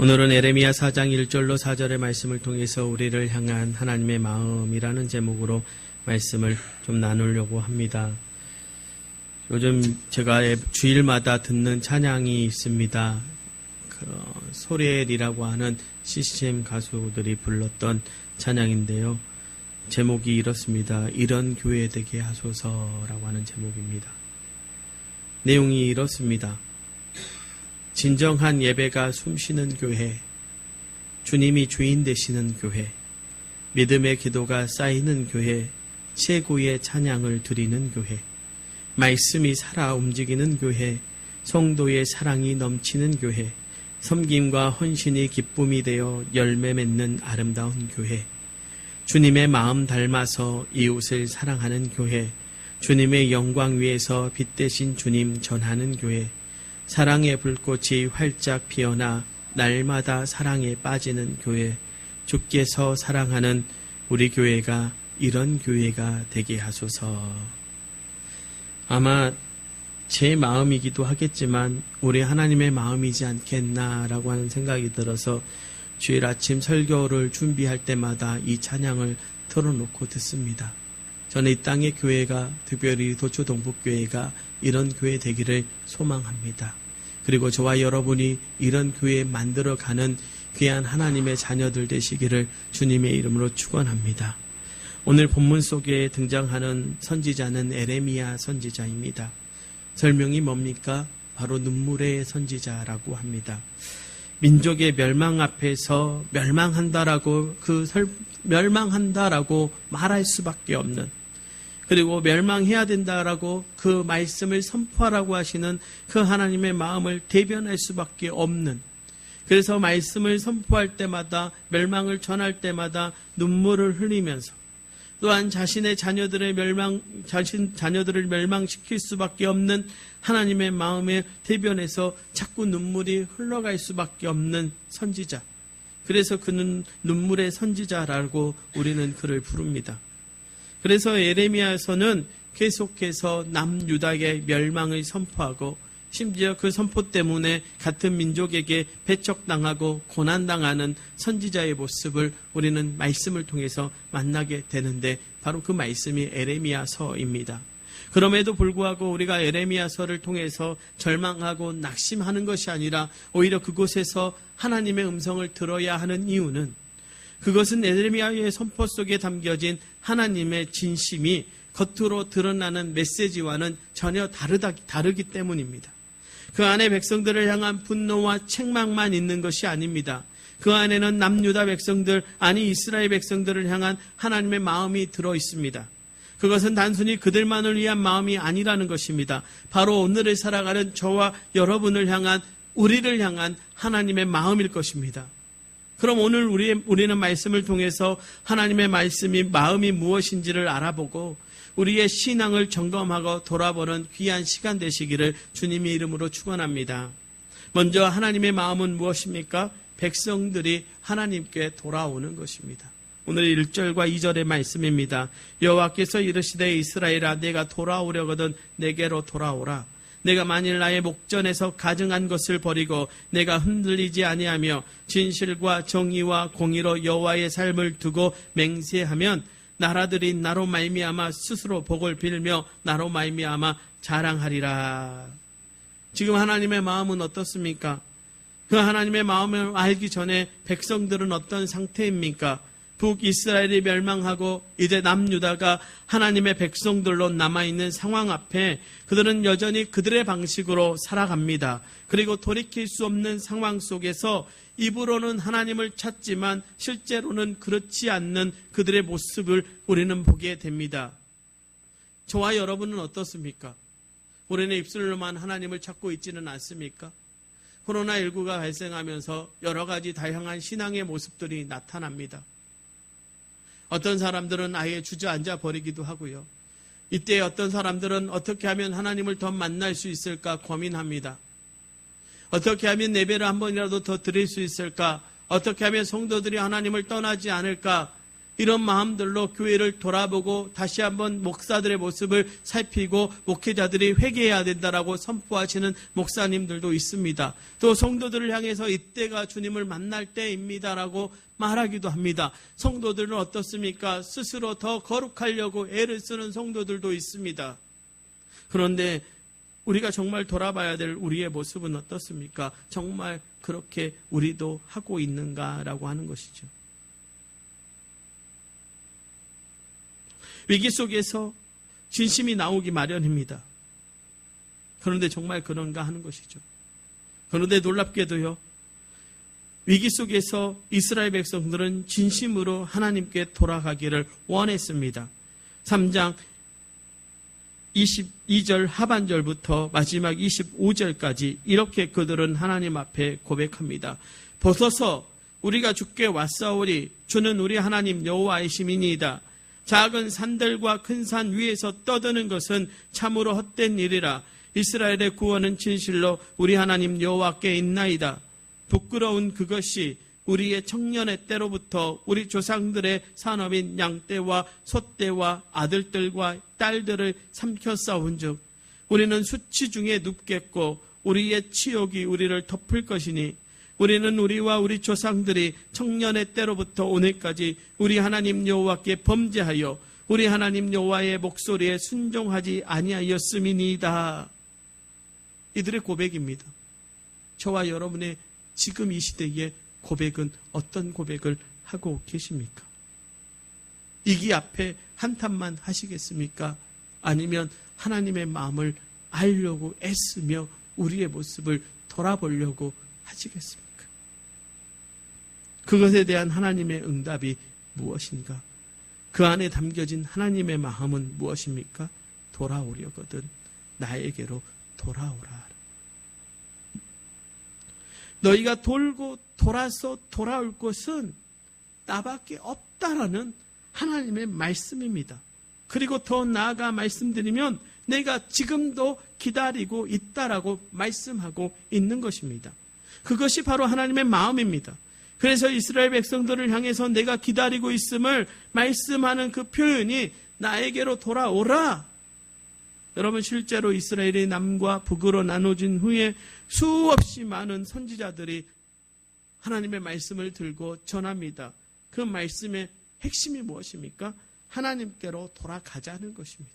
오늘은 에레미야 4장 1절로 4절의 말씀을 통해서 우리를 향한 하나님의 마음이라는 제목으로 말씀을 좀 나누려고 합니다. 요즘 제가 주일마다 듣는 찬양이 있습니다. 소리엘이라고 하는 CCM 가수들이 불렀던 찬양인데요. 제목이 이렇습니다. 이런 교회 되게 하소서라고 하는 제목입니다. 내용이 이렇습니다. 진정한 예배가 숨쉬는 교회, 주님이 주인 되시는 교회, 믿음의 기도가 쌓이는 교회, 최고의 찬양을 드리는 교회, 말씀이 살아 움직이는 교회, 성도의 사랑이 넘치는 교회, 섬김과 헌신이 기쁨이 되어 열매 맺는 아름다운 교회, 주님의 마음 닮아서 이웃을 사랑하는 교회, 주님의 영광 위에서 빛 대신 주님 전하는 교회, 사랑의 불꽃이 활짝 피어나 날마다 사랑에 빠지는 교회, 주께서 사랑하는 우리 교회가 이런 교회가 되게 하소서. 아마 제 마음이기도 하겠지만 우리 하나님의 마음이지 않겠나라고 하는 생각이 들어서 주일 아침 설교를 준비할 때마다 이 찬양을 틀어놓고 듣습니다. 저는 이 땅의 교회가, 특별히 도초동북교회가 이런 교회 되기를 소망합니다. 그리고 저와 여러분이 이런 교회 만들어가는 귀한 하나님의 자녀들 되시기를 주님의 이름으로 축원합니다. 오늘 본문 속에 등장하는 선지자는 에레미야 선지자입니다. 설명이 뭡니까? 바로 눈물의 선지자라고 합니다. 민족의 멸망 앞에서 멸망한다라고 말할 수밖에 없는, 그리고 멸망해야 된다라고 그 말씀을 선포하라고 하시는 그 하나님의 마음을 대변할 수밖에 없는, 그래서 말씀을 선포할 때마다, 멸망을 전할 때마다 눈물을 흘리면서 또한 자신의 자녀들을 멸망시킬 수밖에 없는 하나님의 마음에 대변해서 자꾸 눈물이 흘러갈 수밖에 없는 선지자. 그래서 그는 눈물의 선지자라고 우리는 그를 부릅니다. 그래서 에레미야서는 계속해서 남유다의 멸망을 선포하고, 심지어 그 선포 때문에 같은 민족에게 배척당하고 고난당하는 선지자의 모습을 우리는 말씀을 통해서 만나게 되는데, 바로 그 말씀이 에레미야서입니다. 그럼에도 불구하고 우리가 에레미야서를 통해서 절망하고 낙심하는 것이 아니라 오히려 그곳에서 하나님의 음성을 들어야 하는 이유는, 그것은 에레미야의 선포 속에 담겨진 하나님의 진심이 겉으로 드러나는 메시지와는 전혀 다르기 때문입니다. 그 안에 백성들을 향한 분노와 책망만 있는 것이 아닙니다. 그 안에는 남유다 백성들, 아니 이스라엘 백성들을 향한 하나님의 마음이 들어 있습니다. 그것은 단순히 그들만을 위한 마음이 아니라는 것입니다. 바로 오늘을 살아가는 저와 여러분을 향한, 우리를 향한 하나님의 마음일 것입니다. 그럼 오늘 우리는 말씀을 통해서 하나님의 마음이 무엇인지를 알아보고 우리의 신앙을 점검하고 돌아보는 귀한 시간 되시기를 주님의 이름으로 축원합니다. 먼저 하나님의 마음은 무엇입니까? 백성들이 하나님께 돌아오는 것입니다. 오늘 1절과 2절의 말씀입니다. 여호와께서 이르시되 이스라엘아, 내가 돌아오려거든 내게로 돌아오라. 내가 만일 나의 목전에서 가증한 것을 버리고 내가 흔들리지 아니하며 진실과 정의와 공의로 여호와의 삶을 두고 맹세하면 나라들이 나로 말미암아 스스로 복을 빌며 나로 말미암아 자랑하리라. 지금 하나님의 마음은 어떻습니까? 그 하나님의 마음을 알기 전에 백성들은 어떤 상태입니까? 북이스라엘이 멸망하고 이제 남유다가 하나님의 백성들로 남아있는 상황 앞에 그들은 여전히 그들의 방식으로 살아갑니다. 그리고 돌이킬 수 없는 상황 속에서 입으로는 하나님을 찾지만 실제로는 그렇지 않는 그들의 모습을 우리는 보게 됩니다. 저와 여러분은 어떻습니까? 우리는 입술로만 하나님을 찾고 있지는 않습니까? 코로나19가 발생하면서 여러 가지 다양한 신앙의 모습들이 나타납니다. 어떤 사람들은 아예 주저앉아 버리기도 하고요. 이때 어떤 사람들은 어떻게 하면 하나님을 더 만날 수 있을까 고민합니다. 어떻게 하면 예배를 한 번이라도 더 드릴 수 있을까? 어떻게 하면 성도들이 하나님을 떠나지 않을까? 이런 마음들로 교회를 돌아보고 다시 한번 목사들의 모습을 살피고 목회자들이 회개해야 된다라고 선포하시는 목사님들도 있습니다. 또 성도들을 향해서 이때가 주님을 만날 때입니다라고 말하기도 합니다. 성도들은 어떻습니까? 스스로 더 거룩하려고 애를 쓰는 성도들도 있습니다. 그런데 우리가 정말 돌아봐야 될 우리의 모습은 어떻습니까? 정말 그렇게 우리도 하고 있는가라고 하는 것이죠. 위기 속에서 진심이 나오기 마련입니다. 그런데 정말 그런가 하는 것이죠. 그런데 놀랍게도요, 위기 속에서 이스라엘 백성들은 진심으로 하나님께 돌아가기를 원했습니다. 3장 22절 하반절부터 마지막 25절까지 이렇게 그들은 하나님 앞에 고백합니다. 보소서 우리가 주께 왔사오리 주는 우리 하나님 여호와이시니이다. 작은 산들과 큰 산 위에서 떠드는 것은 참으로 헛된 일이라. 이스라엘의 구원은 진실로 우리 하나님 여호와께 있나이다. 부끄러운 그것이 우리의 청년의 때로부터 우리 조상들의 산업인 양떼와 소떼와 아들들과 딸들을 삼켰사온 즉 우리는 수치 중에 눕겠고 우리의 치욕이 우리를 덮을 것이니 우리는 우리와 우리 조상들이 청년의 때로부터 오늘까지 우리 하나님 여호와께 범죄하여 우리 하나님 여호와의 목소리에 순종하지 아니하였음이니이다. 이들의 고백입니다. 저와 여러분의 지금 이 시대의 고백은 어떤 고백을 하고 계십니까? 이기 앞에 한탄만 하시겠습니까? 아니면 하나님의 마음을 알려고 애쓰며 우리의 모습을 돌아보려고 하시겠습니까? 그것에 대한 하나님의 응답이 무엇인가? 그 안에 담겨진 하나님의 마음은 무엇입니까? 돌아오려거든 나에게로 돌아오라. 너희가 돌고 돌아서 돌아올 것은 나밖에 없다라는 하나님의 말씀입니다. 그리고 더 나아가 말씀드리면 내가 지금도 기다리고 있다라고 말씀하고 있는 것입니다. 그것이 바로 하나님의 마음입니다. 그래서 이스라엘 백성들을 향해서 내가 기다리고 있음을 말씀하는 그 표현이 나에게로 돌아오라. 여러분 실제로 이스라엘이 남과 북으로 나눠진 후에 수없이 많은 선지자들이 하나님의 말씀을 들고 전합니다. 그 말씀의 핵심이 무엇입니까? 하나님께로 돌아가자는 것입니다.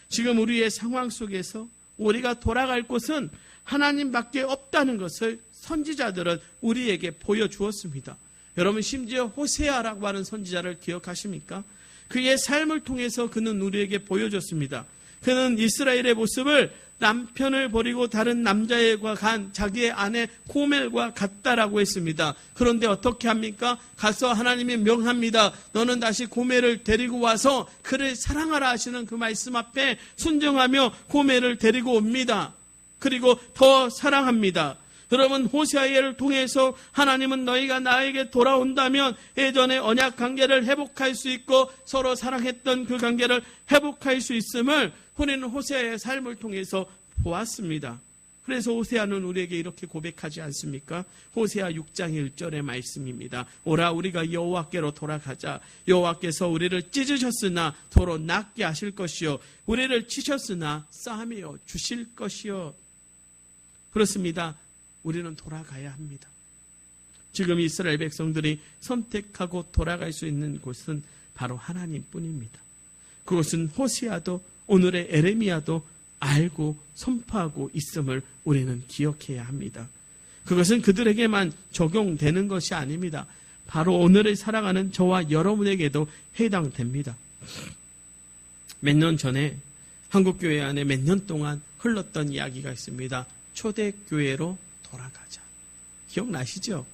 지금 우리의 상황 속에서 우리가 돌아갈 곳은 하나님밖에 없다는 것을 선지자들은 우리에게 보여주었습니다. 여러분 심지어 호세아라고 하는 선지자를 기억하십니까? 그의 삶을 통해서 그는 우리에게 보여줬습니다. 그는 이스라엘의 모습을 남편을 버리고 다른 남자애와 간 자기의 아내 고멜과 같다라고 했습니다. 그런데 어떻게 합니까? 가서 하나님이 명합니다. 너는 다시 고멜을 데리고 와서 그를 사랑하라 하시는 그 말씀 앞에 순종하며 고멜을 데리고 옵니다. 그리고 더 사랑합니다. 여러분 호세아를 통해서 하나님은 너희가 나에게 돌아온다면 예전의 언약 관계를 회복할 수 있고 서로 사랑했던 그 관계를 회복할 수 있음을 우리는 호세아의 삶을 통해서 보았습니다. 그래서 호세아는 우리에게 이렇게 고백하지 않습니까? 호세아 6장 1절의 말씀입니다. 오라 우리가 여호와께로 돌아가자. 여호와께서 우리를 찢으셨으나 도로 낫게 하실 것이요 우리를 치셨으나 싸매어 주실 것이요. 그렇습니다. 우리는 돌아가야 합니다. 지금 이스라엘 백성들이 선택하고 돌아갈 수 있는 곳은 바로 하나님뿐입니다. 그것은 호세아도 오늘의 에레미야도 알고 선포하고 있음을 우리는 기억해야 합니다. 그것은 그들에게만 적용되는 것이 아닙니다. 바로 오늘을 살아가는 저와 여러분에게도 해당됩니다. 몇 년 전에 한국교회 안에 몇 년 동안 흘렀던 이야기가 있습니다. 초대교회로 돌아가자. 기억나시죠?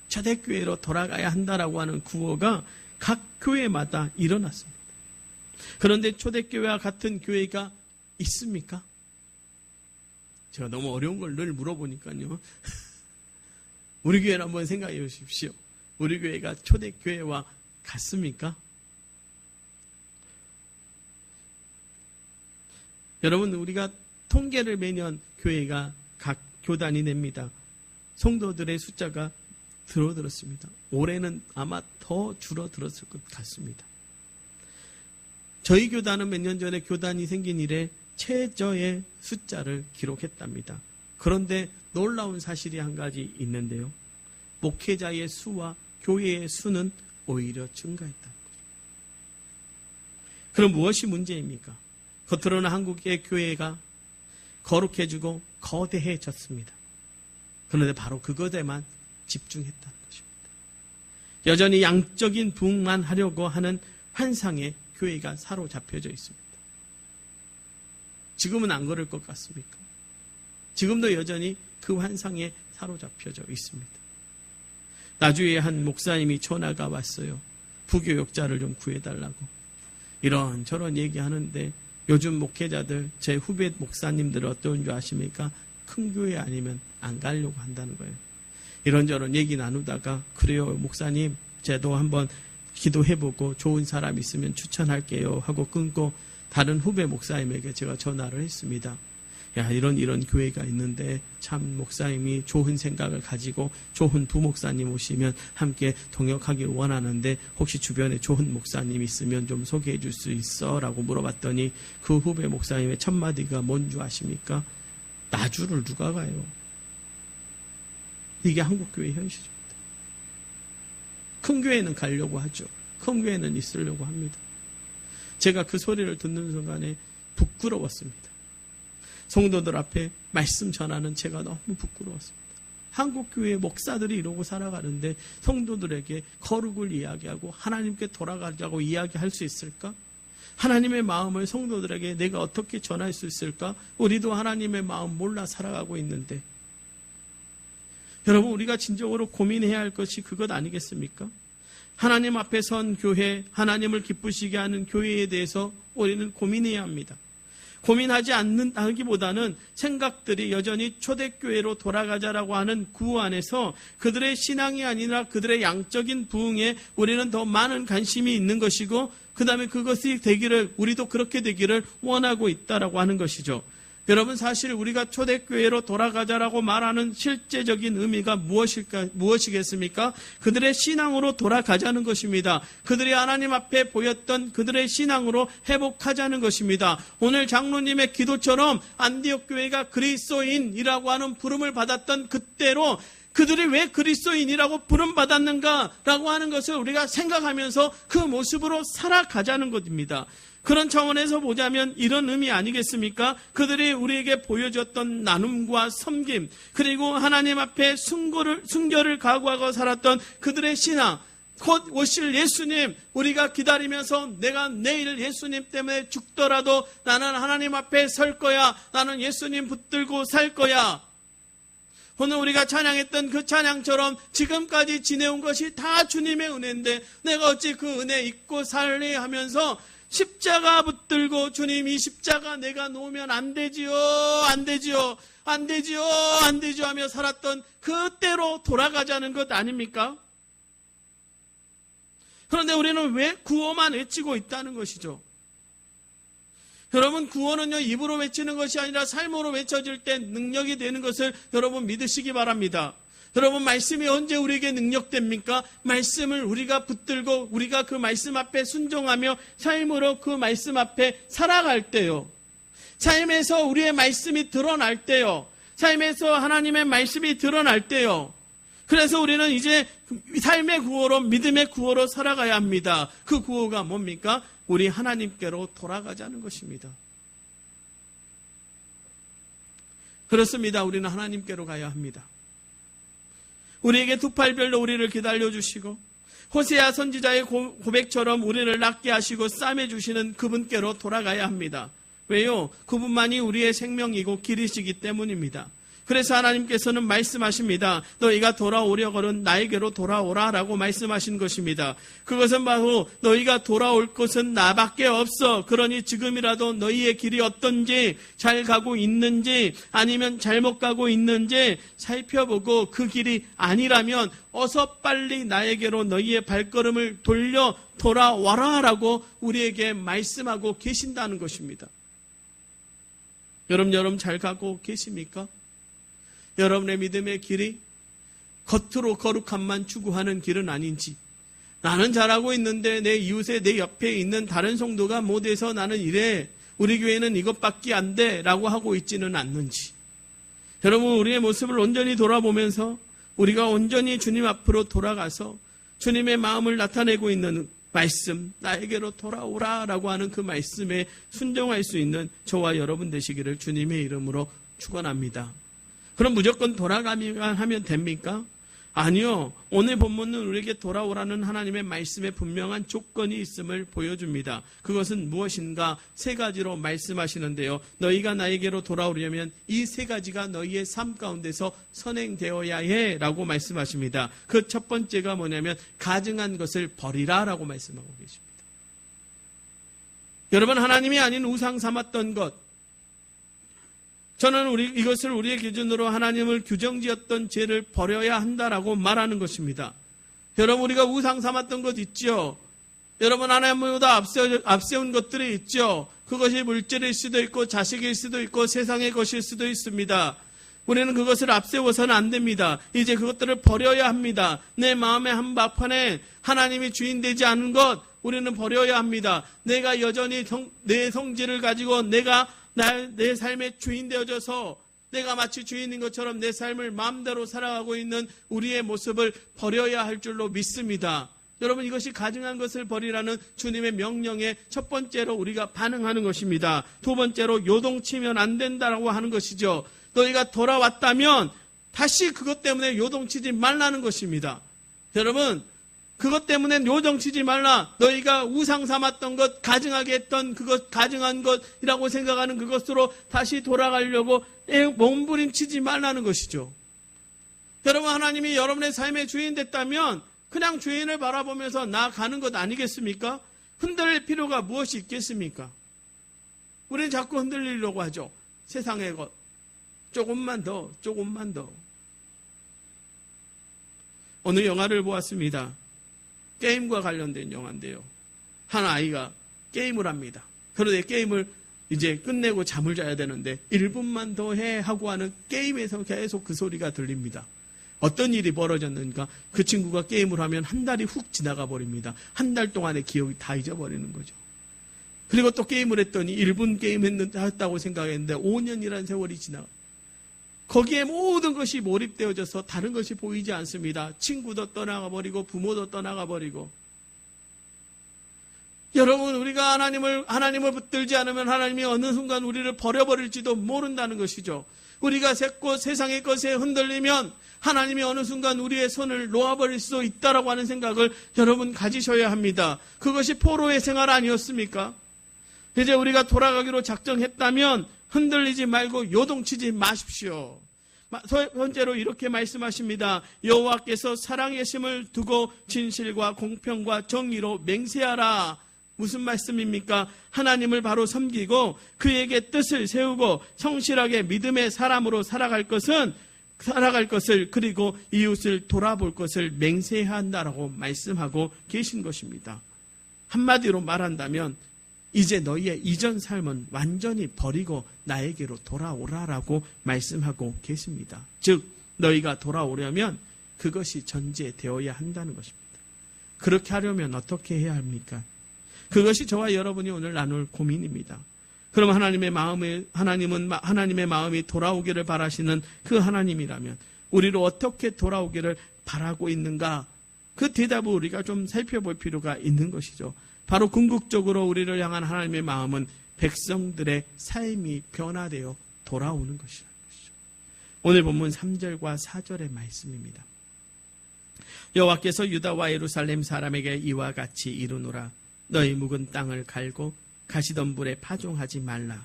초대교회로 돌아가야 한다라고 하는 구호가 각 교회마다 일어났습니다. 그런데 초대교회와 같은 교회가 있습니까? 제가 너무 어려운 걸 늘 물어보니까요. 우리 교회를 한번 생각해 보십시오. 우리 교회가 초대교회와 같습니까? 여러분 우리가 통계를 매년 교회가 각 교단이 냅니다. 성도들의 숫자가 줄어들었습니다. 올해는 아마 더 줄어들었을 것 같습니다. 저희 교단은 몇 년 전에 교단이 생긴 이래 최저의 숫자를 기록했답니다. 그런데 놀라운 사실이 한 가지 있는데요. 목회자의 수와 교회의 수는 오히려 증가했다는 거죠. 그럼 무엇이 문제입니까? 겉으로는 한국의 교회가 거룩해지고 거대해졌습니다. 그런데 바로 그것에만 집중했다는 것입니다. 여전히 양적인 부흥만 하려고 하는 환상에 교회가 사로잡혀져 있습니다. 지금은 안 그럴 것 같습니까? 지금도 여전히 그 환상에 사로잡혀져 있습니다. 나주에 한 목사님이 전화가 왔어요. 부교역자를 좀 구해달라고. 이런저런 얘기하는데 요즘 목회자들, 제 후배 목사님들은 어떤 줄 아십니까? 큰 교회 아니면 안 가려고 한다는 거예요. 이런저런 얘기 나누다가 그래요 목사님 저도 한번 기도해보고 좋은 사람 있으면 추천할게요 하고 끊고 다른 후배 목사님에게 제가 전화를 했습니다. 야 이런 교회가 있는데 참 목사님이 좋은 생각을 가지고 좋은 부목사님 오시면 함께 동역하길 원하는데 혹시 주변에 좋은 목사님 있으면 좀 소개해 줄 수 있어? 라고 물어봤더니 그 후배 목사님의 첫 마디가 뭔 줄 아십니까? 나주를 누가 가요? 이게 한국교회 현실입니다. 큰 교회는 가려고 하죠. 큰 교회는 있으려고 합니다. 제가 그 소리를 듣는 순간에 부끄러웠습니다. 성도들 앞에 말씀 전하는 제가 너무 부끄러웠습니다. 한국교회 목사들이 이러고 살아가는데 성도들에게 거룩을 이야기하고 하나님께 돌아가자고 이야기할 수 있을까? 하나님의 마음을 성도들에게 내가 어떻게 전할 수 있을까? 우리도 하나님의 마음 몰라 살아가고 있는데 여러분 우리가 진정으로 고민해야 할 것이 그것 아니겠습니까? 하나님 앞에 선 교회, 하나님을 기쁘시게 하는 교회에 대해서 우리는 고민해야 합니다. 고민하지 않기보다는 생각들이 여전히 초대교회로 돌아가자라고 하는 구호 안에서 그들의 신앙이 아니라 그들의 양적인 부흥에 우리는 더 많은 관심이 있는 것이고 그 다음에 그것이 되기를 우리도 그렇게 되기를 원하고 있다라고 하는 것이죠. 여러분 사실 우리가 초대교회로 돌아가자라고 말하는 실제적인 의미가 무엇이겠습니까? 그들의 신앙으로 돌아가자는 것입니다. 그들이 하나님 앞에 보였던 그들의 신앙으로 회복하자는 것입니다. 오늘 장로님의 기도처럼 안디옥 교회가 그리스도인이라고 하는 부름을 받았던 그때로 그들이 왜 그리스도인이라고 부름받았는가라고 하는 것을 우리가 생각하면서 그 모습으로 살아가자는 것입니다. 그런 차원에서 보자면 이런 의미 아니겠습니까? 그들이 우리에게 보여줬던 나눔과 섬김, 그리고 하나님 앞에 순결을 각오하고 살았던 그들의 신앙, 곧 오실 예수님, 우리가 기다리면서 내가 내일 예수님 때문에 죽더라도 나는 하나님 앞에 설 거야. 나는 예수님 붙들고 살 거야. 오늘 우리가 찬양했던 그 찬양처럼 지금까지 지내온 것이 다 주님의 은혜인데 내가 어찌 그 은혜 잊고 살리 하면서 십자가 붙들고 주님 이 십자가 내가 놓으면 안 되지요 하며 살았던 그때로 돌아가자는 것 아닙니까? 그런데 우리는 왜 구호만 외치고 있다는 것이죠? 여러분 구호는요 입으로 외치는 것이 아니라 삶으로 외쳐질 때 능력이 되는 것을 여러분 믿으시기 바랍니다. 여러분 말씀이 언제 우리에게 능력됩니까? 말씀을 우리가 붙들고 우리가 그 말씀 앞에 순종하며 삶으로 그 말씀 앞에 살아갈 때요. 삶에서 우리의 말씀이 드러날 때요. 삶에서 하나님의 말씀이 드러날 때요. 그래서 우리는 이제 삶의 구호로 믿음의 구호로 살아가야 합니다. 그 구호가 뭡니까? 우리 하나님께로 돌아가자는 것입니다. 그렇습니다. 우리는 하나님께로 가야 합니다. 우리에게 두 팔별로 우리를 기다려주시고 호세아 선지자의 고백처럼 우리를 낫게 하시고 싸매주시는 그분께로 돌아가야 합니다. 왜요? 그분만이 우리의 생명이고 길이시기 때문입니다. 그래서 하나님께서는 말씀하십니다. 너희가 돌아오려거든 나에게로 돌아오라 라고 말씀하신 것입니다. 그것은 바로 너희가 돌아올 것은 나밖에 없어. 그러니 지금이라도 너희의 길이 어떤지, 잘 가고 있는지 아니면 잘못 가고 있는지 살펴보고 그 길이 아니라면 어서 빨리 나에게로 너희의 발걸음을 돌려 돌아와라 라고 우리에게 말씀하고 계신다는 것입니다. 여러분 잘 가고 계십니까? 여러분의 믿음의 길이 겉으로 거룩함만 추구하는 길은 아닌지, 나는 잘하고 있는데 내 이웃에 내 옆에 있는 다른 성도가 못해서 나는 이래, 우리 교회는 이것밖에 안 돼 라고 하고 있지는 않는지, 여러분, 우리의 모습을 온전히 돌아보면서 우리가 온전히 주님 앞으로 돌아가서 주님의 마음을 나타내고 있는 말씀, 나에게로 돌아오라 라고 하는 그 말씀에 순종할 수 있는 저와 여러분 되시기를 주님의 이름으로 축원합니다. 그럼 무조건 돌아가기만 하면 됩니까? 아니요. 오늘 본문은 우리에게 돌아오라는 하나님의 말씀에 분명한 조건이 있음을 보여줍니다. 그것은 무엇인가? 세 가지로 말씀하시는데요. 너희가 나에게로 돌아오려면 이 세 가지가 너희의 삶 가운데서 선행되어야 해 라고 말씀하십니다. 그 첫 번째가 뭐냐면 가증한 것을 버리라 라고 말씀하고 계십니다. 여러분, 하나님이 아닌 우상 삼았던 것, 저는 이것을 우리의 기준으로 하나님을 규정지었던 죄를 버려야 한다라고 말하는 것입니다. 여러분, 우리가 우상 삼았던 것 있죠? 여러분, 하나님보다 앞세운 것들이 있죠? 그것이 물질일 수도 있고 자식일 수도 있고 세상의 것일 수도 있습니다. 우리는 그것을 앞세워서는 안 됩니다. 이제 그것들을 버려야 합니다. 내 마음의 한복판에 하나님이 주인 되지 않은 것, 우리는 버려야 합니다. 내가 여전히 내 성질을 가지고 내가 내 삶의 주인 되어져서 내가 마치 주인인 것처럼 내 삶을 마음대로 살아가고 있는 우리의 모습을 버려야 할 줄로 믿습니다. 여러분, 이것이 가증한 것을 버리라는 주님의 명령에 첫 번째로 우리가 반응하는 것입니다. 두 번째로 요동치면 안 된다라고 하는 것이죠. 너희가 돌아왔다면 다시 그것 때문에 요동치지 말라는 것입니다. 여러분, 그것 때문에 요동치지 말라. 너희가 우상 삼았던 것, 가증하게 했던 그것, 가증한 것이라고 생각하는 그것으로 다시 돌아가려고 몸부림치지 말라는 것이죠. 여러분, 하나님이 여러분의 삶의 주인 됐다면 그냥 주인을 바라보면서 나아가는 것 아니겠습니까? 흔들릴 필요가 무엇이 있겠습니까? 우리는 자꾸 흔들리려고 하죠. 세상의 것. 조금만 더, 조금만 더. 어느 영화를 보았습니다. 게임과 관련된 영화인데요. 한 아이가 게임을 합니다. 그런데 게임을 이제 끝내고 잠을 자야 되는데 1분만 더 해 하고 하는 게임에서 계속 그 소리가 들립니다. 어떤 일이 벌어졌는가? 그 친구가 게임을 하면 한 달이 훅 지나가 버립니다. 한 달 동안의 기억이 다 잊어버리는 거죠. 그리고 또 게임을 했더니 1분 게임 했다고 생각했는데 5년이라는 세월이 지나가. 거기에 모든 것이 몰입되어져서 다른 것이 보이지 않습니다. 친구도 떠나가버리고 부모도 떠나가버리고. 여러분, 우리가 하나님을 붙들지 않으면 하나님이 어느 순간 우리를 버려버릴지도 모른다는 것이죠. 우리가 세상의 것에 흔들리면 하나님이 어느 순간 우리의 손을 놓아버릴 수 있다라고 하는 생각을 여러분 가지셔야 합니다. 그것이 포로의 생활 아니었습니까? 이제 우리가 돌아가기로 작정했다면 흔들리지 말고 요동치지 마십시오. 첫 번째로 이렇게 말씀하십니다. 여호와께서 사랑의 심을 두고 진실과 공평과 정의로 맹세하라. 무슨 말씀입니까? 하나님을 바로 섬기고 그에게 뜻을 세우고 성실하게 믿음의 사람으로 살아갈 것을 그리고 이웃을 돌아볼 것을 맹세해야 한다라고 말씀하고 계신 것입니다. 한마디로 말한다면 이제 너희의 이전 삶은 완전히 버리고 나에게로 돌아오라라고 말씀하고 계십니다. 즉 너희가 돌아오려면 그것이 전제되어야 한다는 것입니다. 그렇게 하려면 어떻게 해야 합니까? 그것이 저와 여러분이 오늘 나눌 고민입니다. 그럼 하나님의 마음이 돌아오기를 바라시는 그 하나님이라면 우리로 어떻게 돌아오기를 바라고 있는가? 그 대답을 우리가 좀 살펴볼 필요가 있는 것이죠. 바로 궁극적으로 우리를 향한 하나님의 마음은 백성들의 삶이 변화되어 돌아오는 것이라는 것이죠. 오늘 본문 3절과 4절의 말씀입니다. 여호와께서 유다와 예루살렘 사람에게 이와 같이 이르노라. 너희 묵은 땅을 갈고 가시덤불에 파종하지 말라.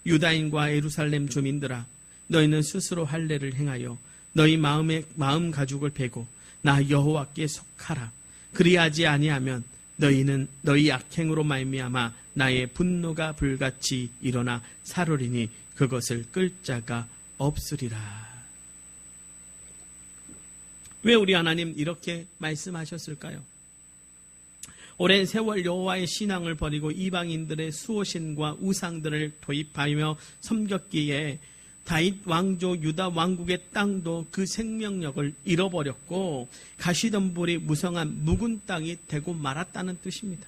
유다인과 예루살렘 주민들아, 너희는 스스로 할례를 행하여 너희 마음 가죽을 베고 나 여호와께 속하라. 그리하지 아니하면 너희는 너희 악행으로 말미암아 나의 분노가 불같이 일어나 사르리니 그것을 끌 자가 없으리라. 왜 우리 하나님 이렇게 말씀하셨을까요? 오랜 세월 여호와의 신앙을 버리고 이방인들의 수호신과 우상들을 도입하며 섬겼기에 다윗 왕조 유다 왕국의 땅도 그 생명력을 잃어버렸고 가시덤불이 무성한 묵은 땅이 되고 말았다는 뜻입니다.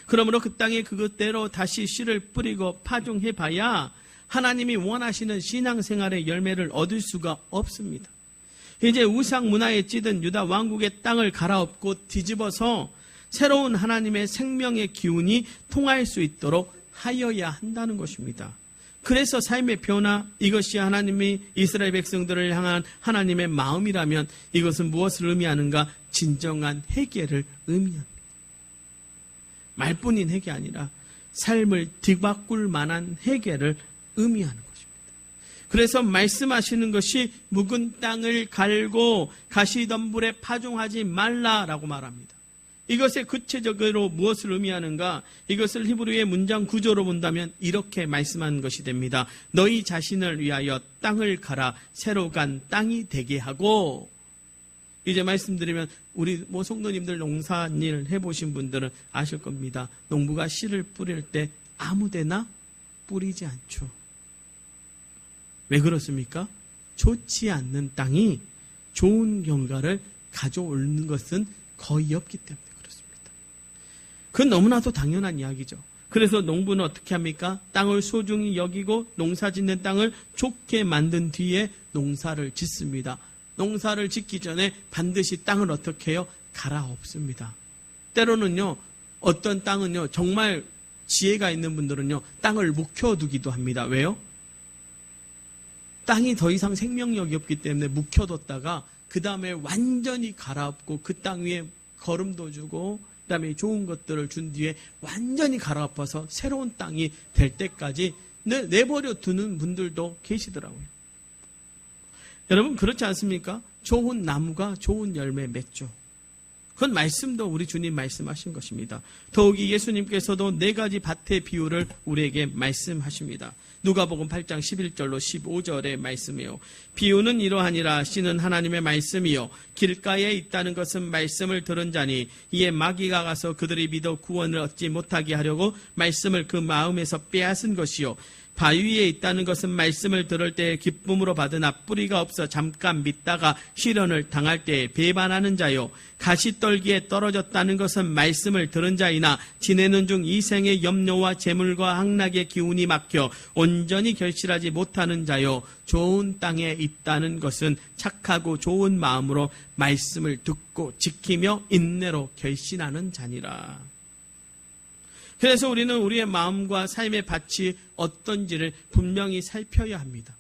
그러므로 그 땅에 그것대로 다시 씨를 뿌리고 파종해봐야 하나님이 원하시는 신앙생활의 열매를 얻을 수가 없습니다. 이제 우상 문화에 찌든 유다 왕국의 땅을 갈아엎고 뒤집어서 새로운 하나님의 생명의 기운이 통할 수 있도록 하여야 한다는 것입니다. 그래서 삶의 변화, 이것이 하나님이 이스라엘 백성들을 향한 하나님의 마음이라면 이것은 무엇을 의미하는가? 진정한 회개를 의미합니다. 말뿐인 회개 아니라 삶을 뒤바꿀 만한 회개를 의미하는 것입니다. 그래서 말씀하시는 것이 묵은 땅을 갈고 가시덤불에 파종하지 말라라고 말합니다. 이것의 구체적으로 무엇을 의미하는가? 이것을 히브리의 문장 구조로 본다면 이렇게 말씀하는 것이 됩니다. 너희 자신을 위하여 땅을 갈아 새로 간 땅이 되게 하고, 이제 말씀드리면 우리 성도님들 농사일 해보신 분들은 아실 겁니다. 농부가 씨를 뿌릴 때 아무데나 뿌리지 않죠. 왜 그렇습니까? 좋지 않는 땅이 좋은 결과를 가져오는 것은 거의 없기 때문에 그렇습니다. 그건 너무나도 당연한 이야기죠. 그래서 농부는 어떻게 합니까? 땅을 소중히 여기고 농사 짓는 땅을 좋게 만든 뒤에 농사를 짓습니다. 농사를 짓기 전에 반드시 땅을 어떻게 해요? 갈아엎습니다. 때로는요, 어떤 땅은요, 정말 지혜가 있는 분들은요, 땅을 묵혀두기도 합니다. 왜요? 땅이 더 이상 생명력이 없기 때문에 묵혀뒀다가 그 다음에 완전히 갈아엎고 그 땅 위에 거름도 주고 그 다음에 좋은 것들을 준 뒤에 완전히 갈아엎어서 새로운 땅이 될 때까지 내버려 두는 분들도 계시더라고요. 여러분 그렇지 않습니까? 좋은 나무가 좋은 열매 맺죠. 그건 말씀도 우리 주님 말씀하신 것입니다. 더욱이 예수님께서도 4가지 밭의 비유를 우리에게 말씀하십니다. 누가복음 8장 11절로 15절의 말씀이요. 비유는 이러하니라. 씨는 하나님의 말씀이요. 길가에 있다는 것은 말씀을 들은 자니 이에 마귀가 가서 그들이 믿어 구원을 얻지 못하게 하려고 말씀을 그 마음에서 빼앗은 것이요. 바위 위에 있다는 것은 말씀을 들을 때에 기쁨으로 받으나 뿌리가 없어 잠깐 믿다가 시련을 당할 때에 배반하는 자요. 가시떨기에 떨어졌다는 것은 말씀을 들은 자이나 지내는 중 이 생의 염려와 재물과 향락의 기운이 막혀 온전히 결실하지 못하는 자요. 좋은 땅에 있다는 것은 착하고 좋은 마음으로 말씀을 듣고 지키며 인내로 결신하는 자니라. 그래서 우리는 우리의 마음과 삶의 밭이 어떤지를 분명히 살펴야 합니다.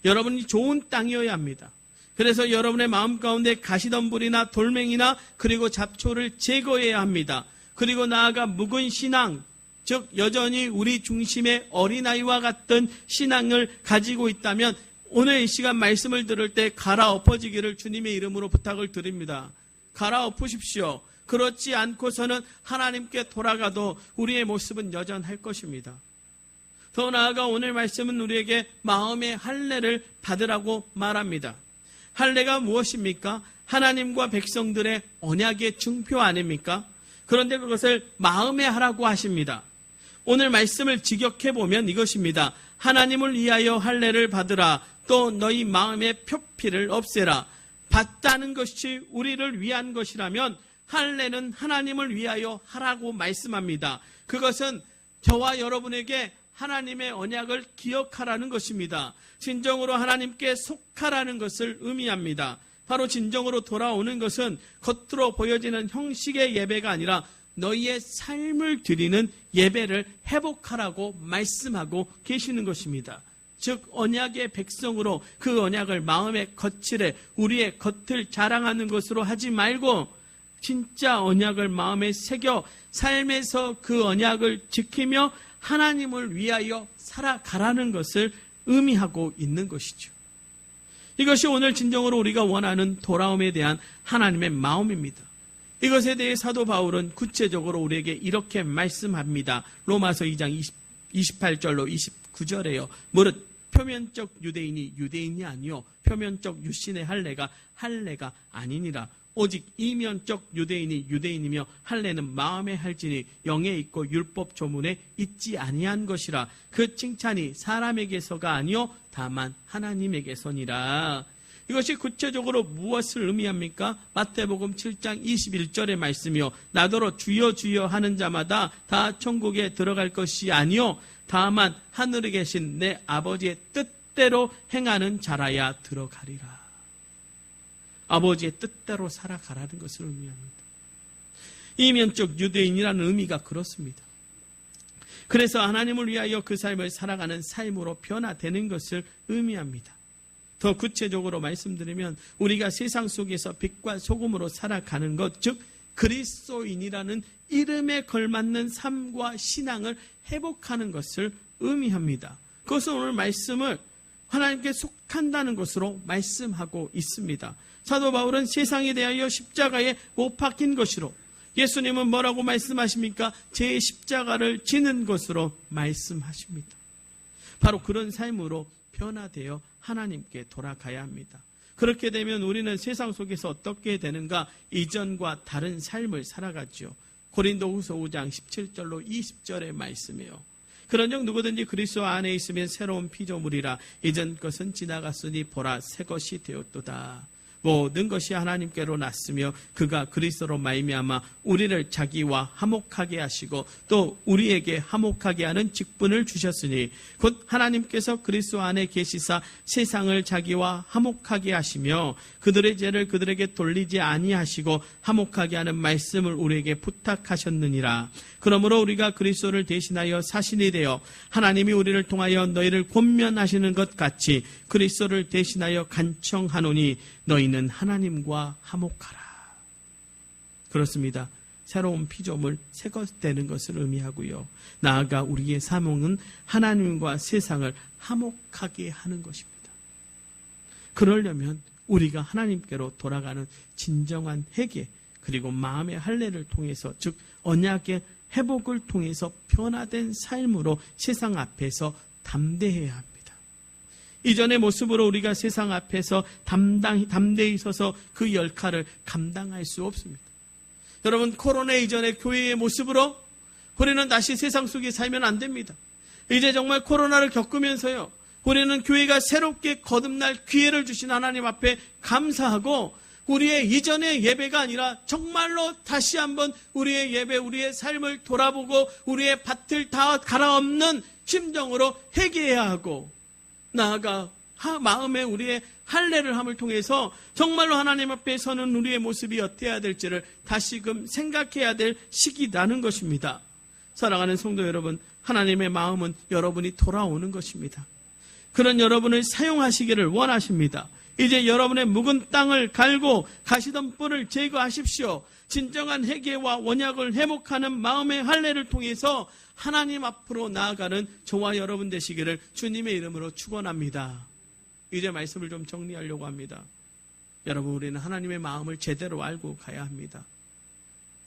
여러분이 좋은 땅이어야 합니다. 그래서 여러분의 마음 가운데 가시덤불이나 돌멩이나 그리고 잡초를 제거해야 합니다. 그리고 나아가 묵은 신앙, 즉 여전히 우리 중심의 어린아이와 같은 신앙을 가지고 있다면 오늘 이 시간 말씀을 들을 때 갈아엎어지기를 주님의 이름으로 부탁을 드립니다. 갈아엎으십시오. 그렇지 않고서는 하나님께 돌아가도 우리의 모습은 여전할 것입니다. 더 나아가 오늘 말씀은 우리에게 마음의 할례를 받으라고 말합니다. 할례가 무엇입니까? 하나님과 백성들의 언약의 증표 아닙니까? 그런데 그것을 마음에 하라고 하십니다. 오늘 말씀을 직역해보면 이것입니다. 하나님을 위하여 할례를 받으라. 또 너희 마음의 표피를 없애라. 받다는 것이 우리를 위한 것이라면 할례는 하나님을 위하여 하라고 말씀합니다. 그것은 저와 여러분에게 하나님의 언약을 기억하라는 것입니다. 진정으로 하나님께 속하라는 것을 의미합니다. 바로 진정으로 돌아오는 것은 겉으로 보여지는 형식의 예배가 아니라 너희의 삶을 드리는 예배를 회복하라고 말씀하고 계시는 것입니다. 즉 언약의 백성으로 그 언약을 마음의 거칠에 우리의 겉을 자랑하는 것으로 하지 말고 진짜 언약을 마음에 새겨 삶에서 그 언약을 지키며 하나님을 위하여 살아가라는 것을 의미하고 있는 것이죠. 이것이 오늘 진정으로 우리가 원하는 돌아옴에 대한 하나님의 마음입니다. 이것에 대해 사도 바울은 구체적으로 우리에게 이렇게 말씀합니다. 로마서 2장 28절로 29절에요. 무릇 표면적 유대인이 유대인이 아니요 표면적 유신의 할례가 할례가 아니니라. 오직 이면적 유대인이 유대인이며 할례는 마음에 할지니 영에 있고 율법 조문에 있지 아니한 것이라. 그 칭찬이 사람에게서가 아니요 다만 하나님에게서니라. 이것이 구체적으로 무엇을 의미합니까? 마태복음 7장 21절의 말씀이요, 나더러 주여 주여 하는 자마다 다 천국에 들어갈 것이 아니요 다만 하늘에 계신 내 아버지의 뜻대로 행하는 자라야 들어가리라. 아버지의 뜻대로 살아가라는 것을 의미합니다. 이면적 유대인이라는 의미가 그렇습니다. 그래서 하나님을 위하여 그 삶을 살아가는 삶으로 변화되는 것을 의미합니다. 더 구체적으로 말씀드리면 우리가 세상 속에서 빛과 소금으로 살아가는 것, 즉 그리스도인이라는 이름에 걸맞는 삶과 신앙을 회복하는 것을 의미합니다. 그것은 오늘 말씀을 하나님께 속한다는 것으로 말씀하고 있습니다. 사도 바울은 세상에 대하여 십자가에 못 박힌 것으로, 예수님은 뭐라고 말씀하십니까? 제 십자가를 지는 것으로 말씀하십니다. 바로 그런 삶으로 변화되어 하나님께 돌아가야 합니다. 그렇게 되면 우리는 세상 속에서 어떻게 되는가? 이전과 다른 삶을 살아가죠. 고린도후서 5장 17절로 20절의 말씀이에요. 그런즉 누구든지 그리스도 안에 있으면 새로운 피조물이라. 이전 것은 지나갔으니 보라 새 것이 되었도다. 모든 것이 하나님께로 났으며 그가 그리스도로 말미암아 우리를 자기와 화목하게 하시고 또 우리에게 화목하게 하는 직분을 주셨으니 곧 하나님께서 그리스도 안에 계시사 세상을 자기와 화목하게 하시며 그들의 죄를 그들에게 돌리지 아니하시고 화목하게 하는 말씀을 우리에게 부탁하셨느니라. 그러므로 우리가 그리스도를 대신하여 사신이 되어 하나님이 우리를 통하여 너희를 권면하시는 것 같이 그리스도를 대신하여 간청하노니 너희는 하나님과 화목하라. 그렇습니다. 새로운 피조물, 새 것 되는 것을 의미하고요. 나아가 우리의 사명은 하나님과 세상을 화목하게 하는 것입니다. 그러려면 우리가 하나님께로 돌아가는 진정한 회개, 그리고 마음의 할례를 통해서, 즉 언약의 회복을 통해서 변화된 삶으로 세상 앞에서 담대해야 합니다. 이전의 모습으로 우리가 세상 앞에서 담대히 서서 그 역할을 감당할 수 없습니다. 여러분, 코로나 이전의 교회의 모습으로 우리는 다시 세상 속에 살면 안 됩니다. 이제 정말 코로나를 겪으면서요, 우리는 교회가 새롭게 거듭날 기회를 주신 하나님 앞에 감사하고 우리의 이전의 예배가 아니라 정말로 다시 한번 우리의 예배, 우리의 삶을 돌아보고 우리의 밭을 다 갈아엎는 심정으로 회개해야 하고, 나아가 마음에 우리의 할례를 함을 통해서 정말로 하나님 앞에 서는 우리의 모습이 어때야 될지를 다시금 생각해야 될 시기라는 것입니다. 사랑하는 성도 여러분, 하나님의 마음은 여러분이 돌아오는 것입니다. 그런 여러분을 사용하시기를 원하십니다. 이제 여러분의 묵은 땅을 갈고 가시던 뿔을 제거하십시오. 진정한 회개와 원약을 회복하는 마음의 할례를 통해서 하나님 앞으로 나아가는 저와 여러분 되시기를 주님의 이름으로 축원합니다. 이제 말씀을 좀 정리하려고 합니다. 여러분, 우리는 하나님의 마음을 제대로 알고 가야 합니다.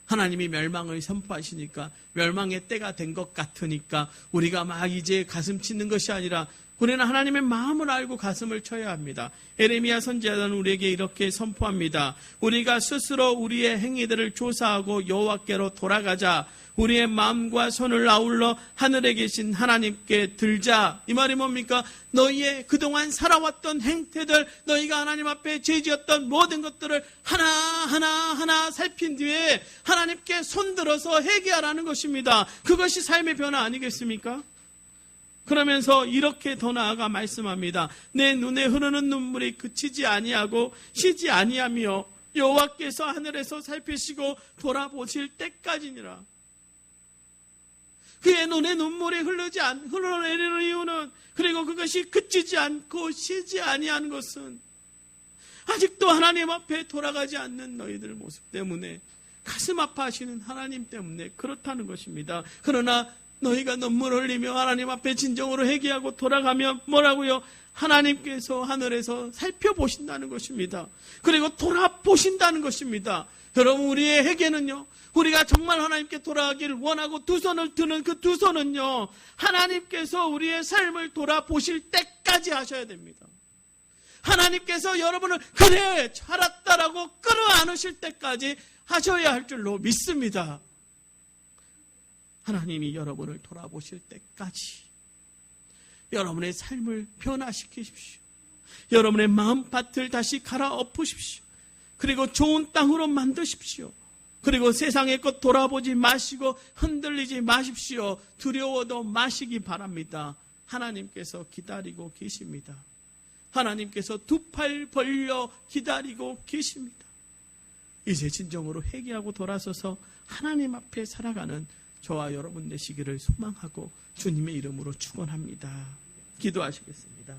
하나님이 멸망을 선포하시니까, 멸망의 때가 된 것 같으니까 우리가 막 이제 가슴 치는 것이 아니라 우리는 하나님의 마음을 알고 가슴을 쳐야 합니다. 에레미야 선지자는 우리에게 이렇게 선포합니다. 우리가 스스로 우리의 행위들을 조사하고 여호와께로 돌아가자. 우리의 마음과 손을 아울러 하늘에 계신 하나님께 들자. 이 말이 뭡니까? 너희의 그동안 살아왔던 행태들, 너희가 하나님 앞에 죄지었던 모든 것들을 하나하나 살핀 뒤에 하나님께 손들어서 회개하라는 것입니다. 그것이 삶의 변화 아니겠습니까? 그러면서 이렇게 더 나아가 말씀합니다. 내 눈에 흐르는 눈물이 그치지 아니하고 쉬지 아니하며 여호와께서 하늘에서 살피시고 돌아보실 때까지니라. 그의 눈에 눈물이 흘러내리는 이유는, 그리고 그것이 그치지 않고 쉬지 아니한 것은 아직도 하나님 앞에 돌아가지 않는 너희들 모습 때문에, 가슴 아파하시는 하나님 때문에 그렇다는 것입니다. 그러나 너희가 눈물 흘리며 하나님 앞에 진정으로 회개하고 돌아가면 뭐라고요? 하나님께서 하늘에서 살펴보신다는 것입니다. 그리고 돌아보신다는 것입니다. 여러분, 우리의 회개는요, 우리가 정말 하나님께 돌아가기를 원하고 두 손을 드는 그 두 손은요, 하나님께서 우리의 삶을 돌아보실 때까지 하셔야 됩니다. 하나님께서 여러분을 그래 살았다라고 끌어안으실 때까지 하셔야 할 줄로 믿습니다. 하나님이 여러분을 돌아보실 때까지 여러분의 삶을 변화시키십시오. 여러분의 마음밭을 다시 갈아엎으십시오. 그리고 좋은 땅으로 만드십시오. 그리고 세상의 것 돌아보지 마시고 흔들리지 마십시오. 두려워도 마시기 바랍니다. 하나님께서 기다리고 계십니다. 하나님께서 두 팔 벌려 기다리고 계십니다. 이제 진정으로 회개하고 돌아서서 하나님 앞에 살아가는 저와 여러분 되시기를 소망하고 주님의 이름으로 축원합니다. 기도하시겠습니다.